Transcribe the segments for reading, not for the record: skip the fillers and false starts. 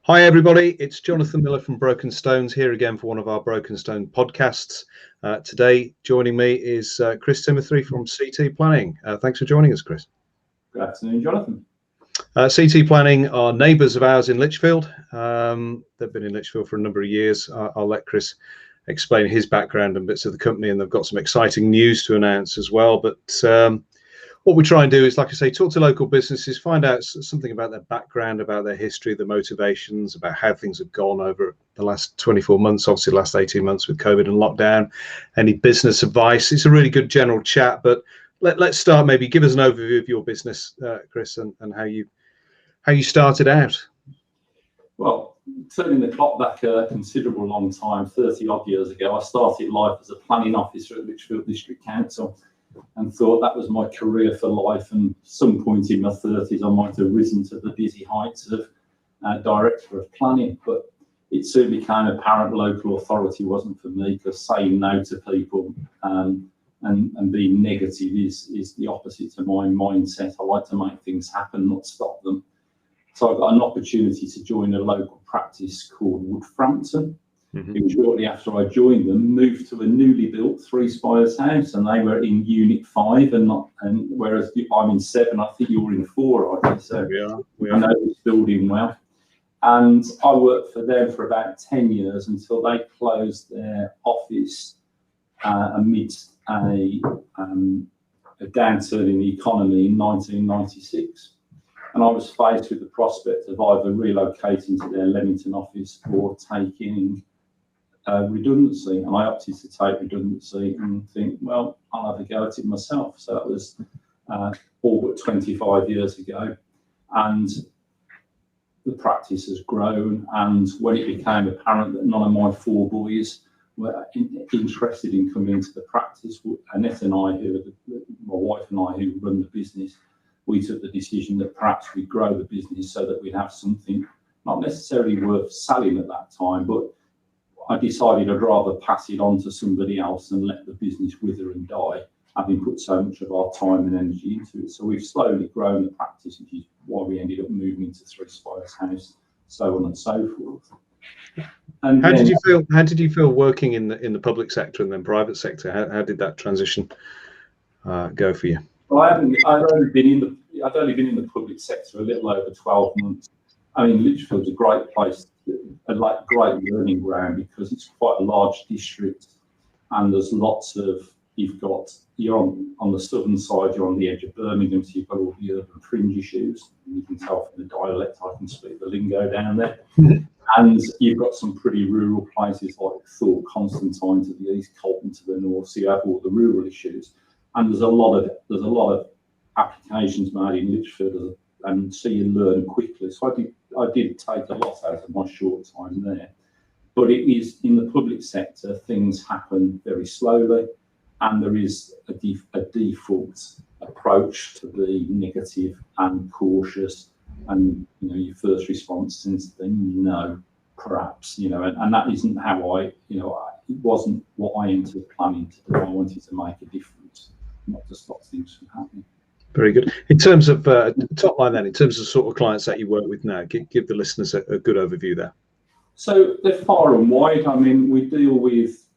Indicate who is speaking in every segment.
Speaker 1: Hi everybody, it's Jonathan Miller from Broken Stones here again for one of our Broken Stone podcasts. Today joining me is Chris Timothy from CT Planning. Thanks for joining us, Chris.
Speaker 2: Good afternoon, Jonathan.
Speaker 1: CT Planning are neighbours of ours in Lichfield. They've been in Lichfield for a number of years. I'll let Chris explain his background and bits of the company, and they've got some exciting news to announce as well. But what we try and do is, like I say, talk to local businesses, find out something about their background, about their history, the motivations, about how things have gone over the last 24 months, obviously the last 18 months with COVID and lockdown, any business advice. It's a really good general chat, but let's start. Maybe give us an overview of your business, Chris, and how you started out.
Speaker 2: Well, turning the clock back a considerable long time, 30 odd years ago, I started life as a planning officer at Lichfield District Council and thought that was my career for life. And some point in my 30s, I might have risen to the dizzy heights of director of planning. But it soon became apparent local authority wasn't for me, because saying no to people and being negative is the opposite to my mindset. I like to make things happen, not stop them. So I got an opportunity to join a local practice called Woodframpton. It was shortly after I joined them, moved to a newly built 3 spires house, and they were in Unit 5, and whereas I'm in 7, I think you're in 4, I think. So we know this building well. And I worked for them for about 10 years until they closed their office amidst a downturn in the economy in 1996. And I was faced with the prospect of either relocating to their Leamington office or taking redundancy. And I opted to take redundancy and think, well, I'll have a go at it myself. So that was all but 25 years ago. And the practice has grown. And when it became apparent that none of my 4 boys were interested in coming into the practice, Annette and I, my wife and I, who run the business, we took the decision that perhaps we'd grow the business so that we'd have something not necessarily worth selling at that time, but I decided I'd rather pass it on to somebody else and let the business wither and die, having put so much of our time and energy into it. So we've slowly grown the practice, which is why we ended up moving into 3 spires house, so on and so forth. And
Speaker 1: how did you feel working in the public sector and then private sector? How did that transition go for you?
Speaker 2: Well, I'd only been in the public sector a little over 12 months. I mean, Lichfield's a great place, great learning ground, because it's quite a large district, and there's lots of, you're on the southern side, you're on the edge of Birmingham, so you've got all the urban fringe issues. And you can tell from the dialect, I can speak the lingo down there. And you've got some pretty rural places like Thorpe, Constantine to the east, Colton to the north, so you have all the rural issues. And there's a lot of applications made in Lichfield, and so you learn quickly. So I did take a lot out of my short time there. But it is in the public sector, things happen very slowly, and there is a default approach to be negative and cautious. And your first response tends to be no, perhaps, and that isn't how it wasn't what I entered planning to do. I wanted to make a difference, not to stop things from happening.
Speaker 1: Very good. In terms of top line then, in terms of sort of clients that you work with now, give the listeners a good overview there.
Speaker 2: So they're far and wide. I mean, we deal with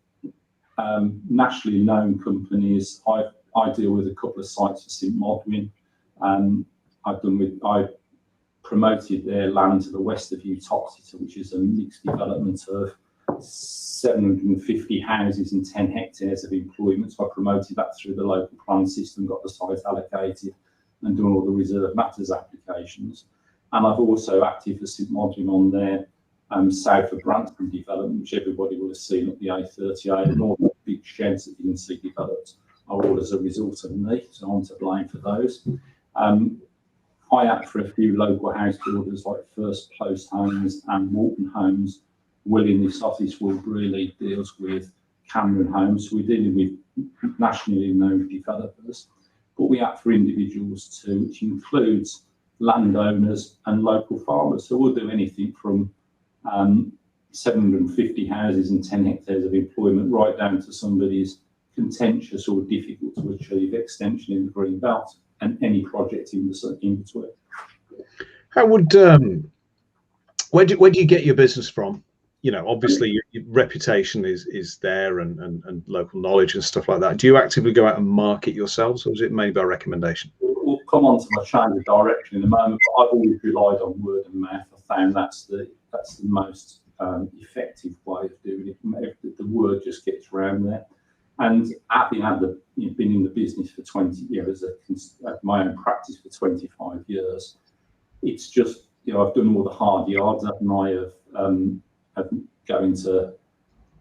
Speaker 2: nationally known companies. I deal with a couple of sites for St Modwin. I promoted their land to the west of Uttoxeter, which is a mixed development of 750 houses and 10 hectares of employment. So I promoted that through the local plan system, got the site allocated, and doing all the reserve matters applications. And I've also acted for St Modwin on their south of Branston development, which everybody will have seen up the A38, and all the big sheds that you can see developed are all as a result of me, so I'm to blame for those. I act for a few local house builders like First Post Homes and Walton Homes. Will in this office will really deals with Cameron Homes. So we're dealing with nationally known developers, but we act for individuals too, which includes landowners and local farmers. So we'll do anything from 750 houses and 10 hectares of employment right down to somebody's contentious or difficult to achieve extension in the green belt, and any project in between.
Speaker 1: How would Where do you get your business from? You know, obviously your reputation is there, and local knowledge and stuff like that. Do you actively go out and market yourselves, or is it mainly by recommendation?
Speaker 2: We'll come on to my change of direction in a moment, but I've always relied on word of mouth. I found that's the most effective way of doing it. The word just gets around there. And having been in the business for 20 years, my own practice for 25 years, it's just, I've done all the hard yards, haven't I, of going to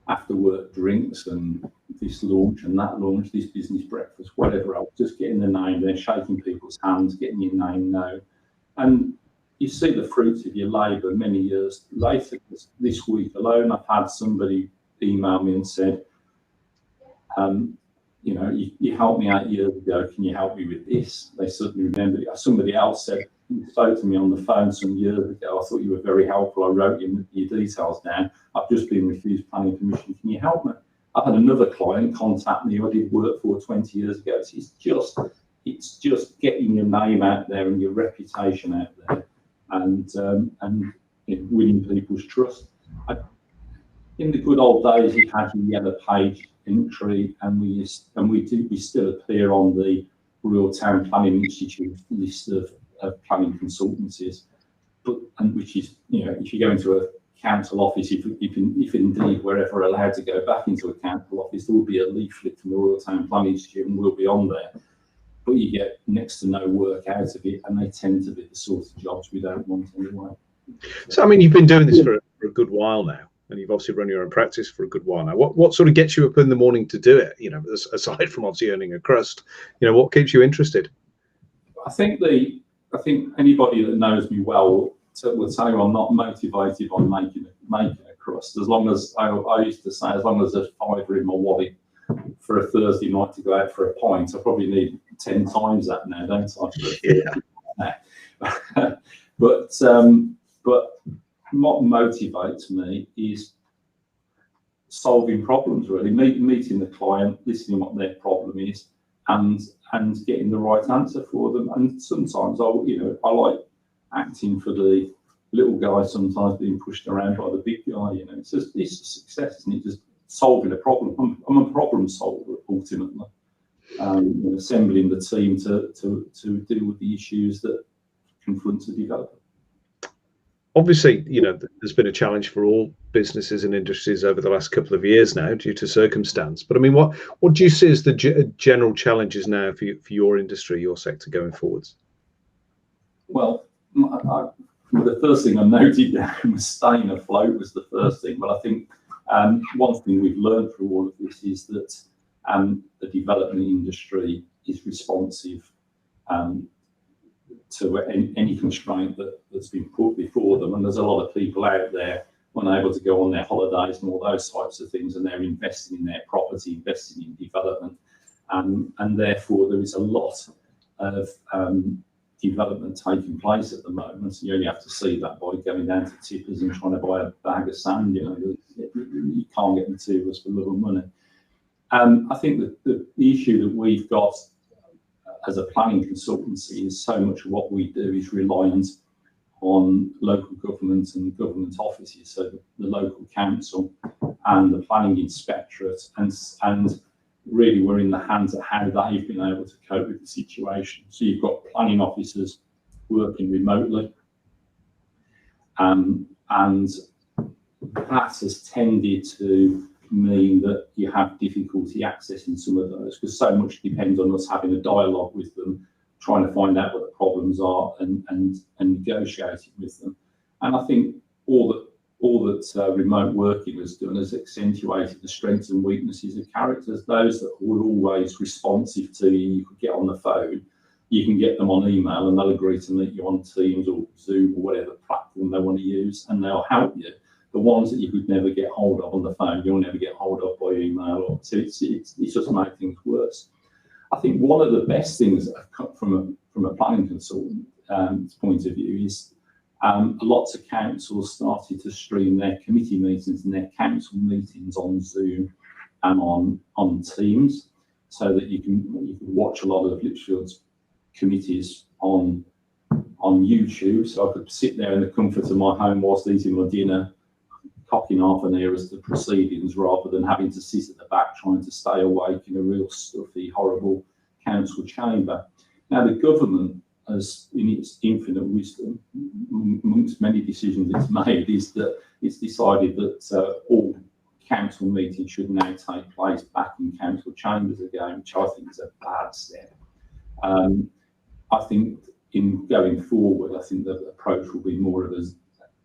Speaker 2: after work drinks and this launch and that launch, this business breakfast, whatever else, just getting the name there, shaking people's hands, getting your name known. And you see the fruits of your labour many years later. This week alone, I've had somebody email me and said, you helped me out years ago, can you help me with this? They certainly remember it. Somebody else said, you spoke to me on the phone some years ago, I thought you were very helpful, I wrote your details down, I've just been refused planning permission, can you help me? I've had another client contact me who I did work for 20 years ago. It's just getting your name out there and your reputation out there, and winning people's trust. In the good old days, you had your yellow page entry, and we still appear on the Royal Town Planning Institute list of planning consultancies, which is, if you go into a council office, if indeed we're ever allowed to go back into a council office, there will be a leaflet from the Royal Town Planning Institute and we'll be on there. But you get next to no work out of it, and they tend to be the sort of jobs we don't want anyway.
Speaker 1: So, I mean, you've been doing this for a good while now, and you've obviously run your own practice for a good while now. What sort of gets you up in the morning to do it? Aside from obviously earning a crust, what keeps you interested?
Speaker 2: I think anybody that knows me well will tell you I'm not motivated by making a crust. As long as I used to say, as long as there's £5 in my wallet for a Thursday night to go out for a pint, I probably need 10 times that now, don't I? Yeah. But what motivates me is solving problems, really, meeting the client, listening what their problem is, and getting the right answer for them. And sometimes I like acting for the little guy, sometimes being pushed around by the big guy. It's a success, isn't it? Just solving a problem. I'm a problem solver ultimately. Assembling the team to deal with the issues that confront a developer.
Speaker 1: Obviously, there's been a challenge for all businesses and industries over the last couple of years now due to circumstance. But I mean, what do you see as the general challenges now for your industry, your sector going forwards?
Speaker 2: Well, the first thing I noted down was staying afloat was the first thing. But I think one thing we've learned through all of this is that the development industry is responsive to any constraint that's been put before them. And there's a lot of people out there unable to go on their holidays and all those types of things, and they're investing in their property, investing in development. And therefore, there is a lot of development taking place at the moment. You only have to see that by going down to tippers and trying to buy a bag of sand. You can't get materials for little money. I think that the issue that we've got as a planning consultancy is so much of what we do is reliant on local government and government offices, so the local council and the planning inspectorate, and really we're in the hands of how they've been able to cope with the situation. So you've got planning officers working remotely, and that has tended to mean that you have difficulty accessing some of those, because so much depends on us having a dialogue with them, trying to find out what the problems are and negotiating with them. And I think all that remote working has done is accentuated the strengths and weaknesses of characters. Those that were always responsive to you could get on the phone, you can get them on email and they'll agree to meet you on Teams or Zoom or whatever platform they want to use, and they'll help you. The ones that you could never get hold of on the phone, you'll never get hold of by email. So it's just made things worse. I think one of the best things that have come from a planning consultant point of view is lots of councils started to stream their committee meetings and their council meetings on Zoom and on Teams, so that you can watch a lot of Lichfield's committees on on YouTube, so I could sit there in the comfort of my home whilst eating my dinner, cocking half an ear as the proceedings, rather than having to sit at the back trying to stay awake in a real stuffy, horrible council chamber. Now, the government, as in its infinite wisdom, amongst many decisions it's made, is that it's decided that all council meetings should now take place back in council chambers again, which I think is a bad step. I think in going forward, I think the approach will be more of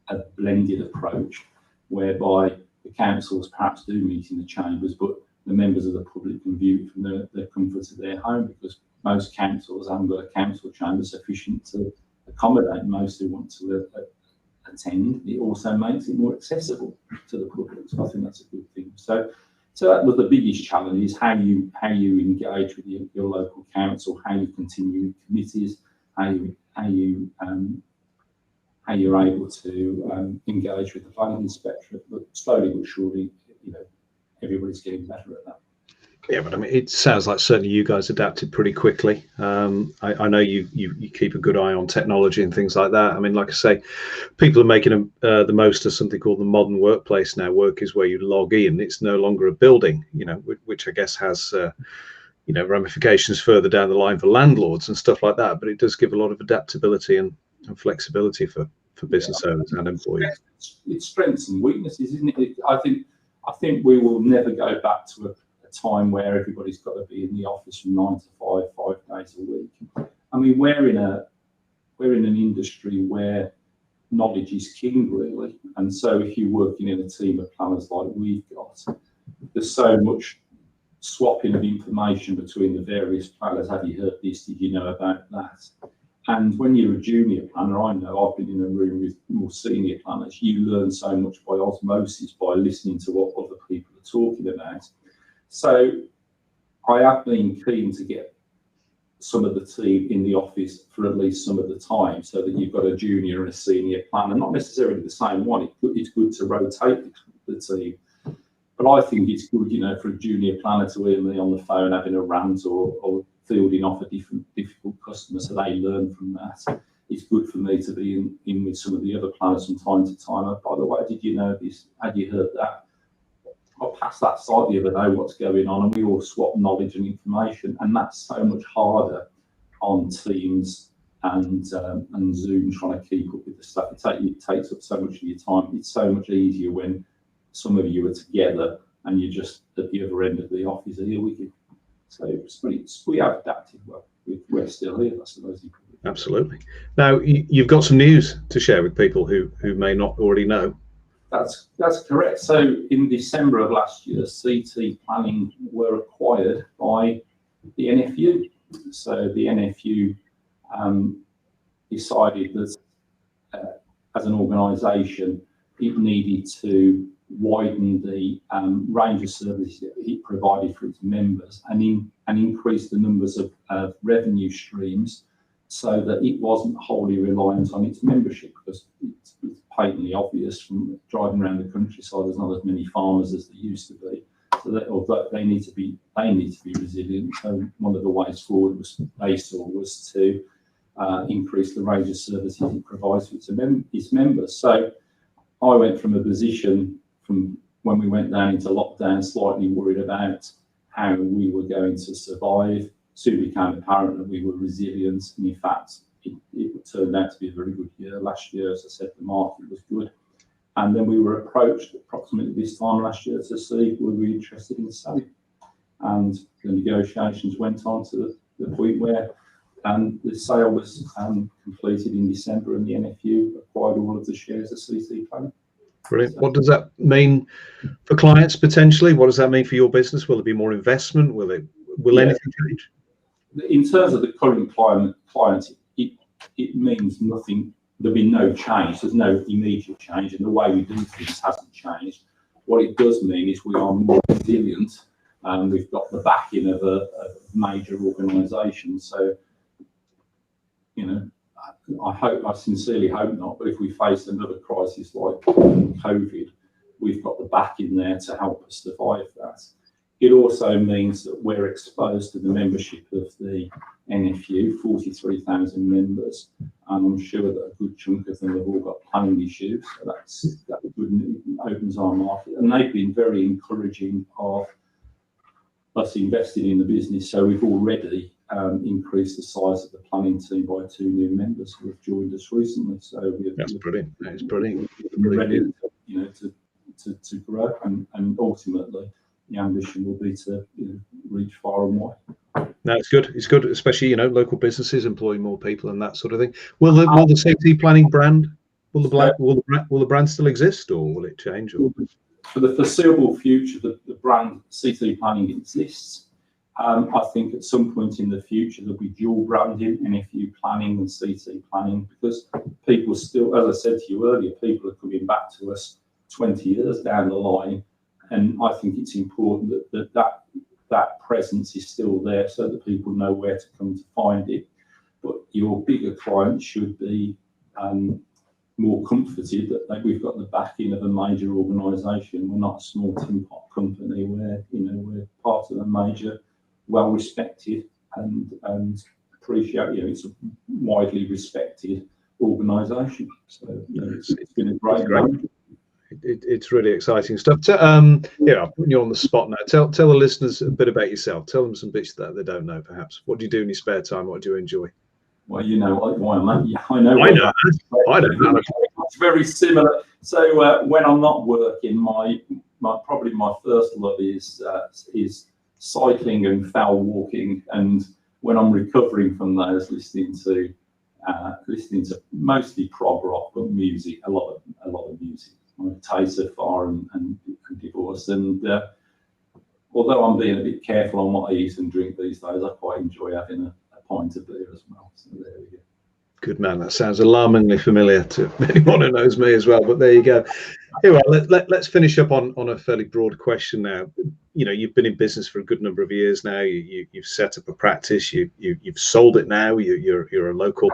Speaker 2: a blended approach, whereby the councils perhaps do meet in the chambers, but the members of the public can view it from the comfort of their home, because most councils haven't got a council chamber sufficient to accommodate most who want to attend. It also makes it more accessible to the public, so I think that's a good thing. So that was the biggest challenge, is how you engage with your local council, how you continue with committees, how you're able to engage with the planning inspectorate. But slowly but surely, everybody's getting better at that.
Speaker 1: Yeah, but I mean, it sounds like certainly you guys adapted pretty quickly. I know you keep a good eye on technology and things like that. I mean, like I say, people are making the most of something called the modern workplace now. Work is where you log in. It's no longer a building, which I guess has ramifications further down the line for landlords and stuff like that. But it does give a lot of adaptability and flexibility for business owners and employees.
Speaker 2: It's strengths and weaknesses, isn't it? I think we will never go back to a time where everybody's got to be in the office from 9 to 5 days a week. I mean, we're in an industry where knowledge is king, really, and so if you're working in a team of planners like we've got, there's so much swapping of information between the various planners. Have you heard this? Did you know about that? And when you're a junior planner, I know I've been in a room with more senior planners, you learn so much by osmosis, by listening to what other people are talking about. So I have been keen to get some of the team in the office for at least some of the time, so that you've got a junior and a senior planner, not necessarily the same one. It's good to rotate the team. But I think it's good, for a junior planner to hear me on the phone having a rant or fielding off a difficult customer, so they learn from that. It's good for me to be in with some of the other planners from time to time. Oh, by the way, did you know this? Had you heard that? I passed that site the other day, what's going on, and we all swap knowledge and information, and that's so much harder on Teams and Zoom, trying to keep up with the stuff. It takes up so much of your time. It's so much easier when some of you are together and you're just at the other end of the office here with you. So we have adapted well. We're still here, I suppose.
Speaker 1: Absolutely. Now, you've got some news to share with people who may not already know.
Speaker 2: That's correct. So in December of last year, CT Planning were acquired by the NFU. So the NFU decided that as an organisation, it needed to widen the range of services that it provided for its members and increase the numbers of revenue streams, so that it wasn't wholly reliant on its membership, because it's patently obvious from driving around the countryside there's not as many farmers as there used to be. So they need to be resilient. So one of the ways forward was to increase the range of services it provides to its members. So I went from a position from when we went down into lockdown, slightly worried about how we were going to survive. Soon became apparent that we were resilient, and in fact, it turned out to be a very good year. Last year, as I said, the market was good. And then we were approached approximately this time last year to see were we interested in selling. And the negotiations went on to the point where the sale was completed in December, and the NFU acquired all of the shares of CT Planning.
Speaker 1: Brilliant. What does that mean for clients potentially? What does that mean for your business? Will there be more investment? Will anything change?
Speaker 2: In terms of the current clients, it means nothing. There'll be no change. There's no immediate change, and the way we do things hasn't changed. What it does mean is we are more resilient, and we've got the backing of a major organisation. So, I sincerely hope not, but if we face another crisis like COVID, we've got the backing there to help us survive that. It also means that we're exposed to the membership of the NFU, 43,000 members, and I'm sure that a good chunk of them have all got planning issues. So that's good, opens our market, and they've been very encouraging of us investing in the business. So we've already increased the size of the planning team by 2 new members who have joined us recently. So
Speaker 1: that's brilliant. That is brilliant.
Speaker 2: We're ready, to grow, and ultimately the ambition will be to reach far and wide.
Speaker 1: No, it's good. It's good, especially local businesses employing more people and that sort of thing. Will the CT Planning brand, will the brand still exist, or will it change? Or?
Speaker 2: For the foreseeable future, the brand CT Planning exists. I think at some point in the future there'll be dual branding, NFU Planning and CT Planning, because people still, as I said to you earlier, people are coming back to us 20 years down the line, and I think it's important that presence is still there so that people know where to come to find it. But your bigger clients should be more comforted that we've got the backing of a major organisation. We're not a small tin pot company. We're part of a major, well-respected and appreciate. It's a widely respected organisation. So it's been a great run.
Speaker 1: It's really exciting stuff. I'm putting you on the spot now. Tell the listeners a bit about yourself. Tell them some bits that they don't know, perhaps. What do you do in your spare time? What do you enjoy?
Speaker 2: Well, I know.
Speaker 1: I know.
Speaker 2: It's very similar. So when I'm not working, probably my first love is cycling and foul walking, and when I'm recovering from those, listening to mostly prog rock, but music, a lot of music. My tastes are far and divorced, and although I'm being a bit careful on what I eat and drink these days, I quite enjoy having a pint of beer as well. So there we go.
Speaker 1: Good man. That sounds alarmingly familiar to anyone who knows me as well. But there you go. Anyway, let's finish up on a fairly broad question now. You've been in business for a good number of years now. You've set up a practice. You've sold it now. You're a local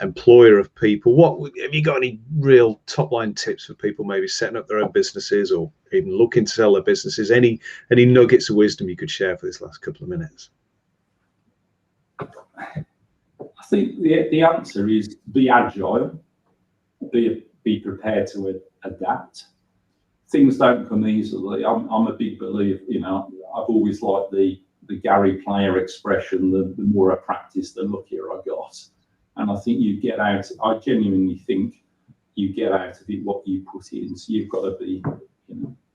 Speaker 1: employer of people. What have you got? Any real top line tips for people maybe setting up their own businesses or even looking to sell their businesses? Any nuggets of wisdom you could share for this last couple of minutes?
Speaker 2: I think the answer is be agile, be prepared to adapt. Things don't come easily. I'm a big believer. I've always liked the Gary Player expression: the more I practice, the luckier I got. And I think I genuinely think you get out of it what you put in. So you've got to be,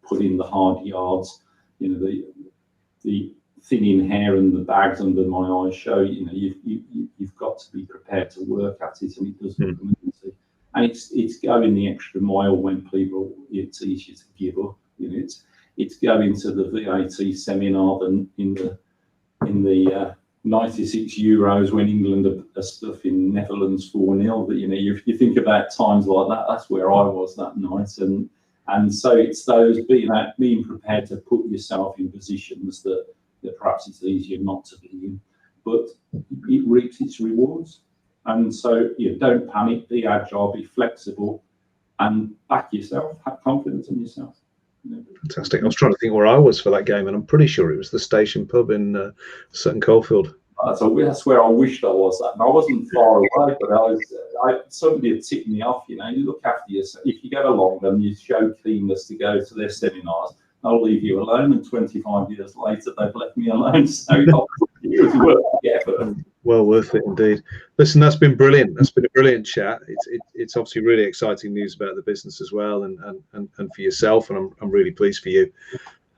Speaker 2: put in the hard yards. The thinning hair and the bags under my eyes show. You've got to be prepared to work at it, and it doesn't come easy. And it's going the extra mile when it's easy to give up. It's going to the VAT seminar than in the 96 euros when England are stuffing Netherlands 4-0. But you think about times like that. That's where I was that night, and so it's those being prepared to put yourself in positions that perhaps it's easier not to be in, but it reaps its rewards. And so don't panic, be agile, be flexible, and back yourself, have confidence in yourself.
Speaker 1: Fantastic. I was trying to think where I was for that game, and I'm pretty sure it was the Station Pub in Sutton Coldfield.
Speaker 2: That's where I wished I was at. And I wasn't far away, but somebody had tipped me off. You look after yourself. If you get along them, you show keenness to go to their seminars. I'll leave you alone, and 25 years later, they've left me alone. So it was worth the effort.
Speaker 1: Well worth it indeed. Listen, that's been brilliant. That's been a brilliant chat. It's obviously really exciting news about the business as well, and for yourself, and I'm really pleased for you.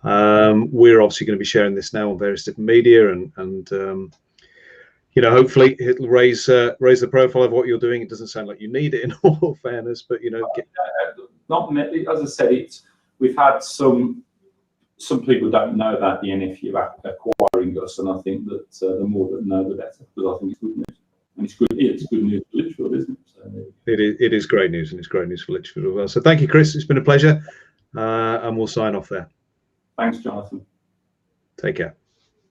Speaker 1: We're obviously going to be sharing this now on various different media, and hopefully it'll raise the profile of what you're doing. It doesn't sound like you need it, in all fairness, but
Speaker 2: not as I said, we've had some people don't know about the NFU acquiring us, and I think that the more that know, the better, because I think it's good news. And it's good news for Lichfield, isn't it? So,
Speaker 1: it is great news, and it's great news for Lichfield as well. So thank you, Chris. It's been a pleasure, and we'll sign off there.
Speaker 2: Thanks, Jonathan.
Speaker 1: Take care.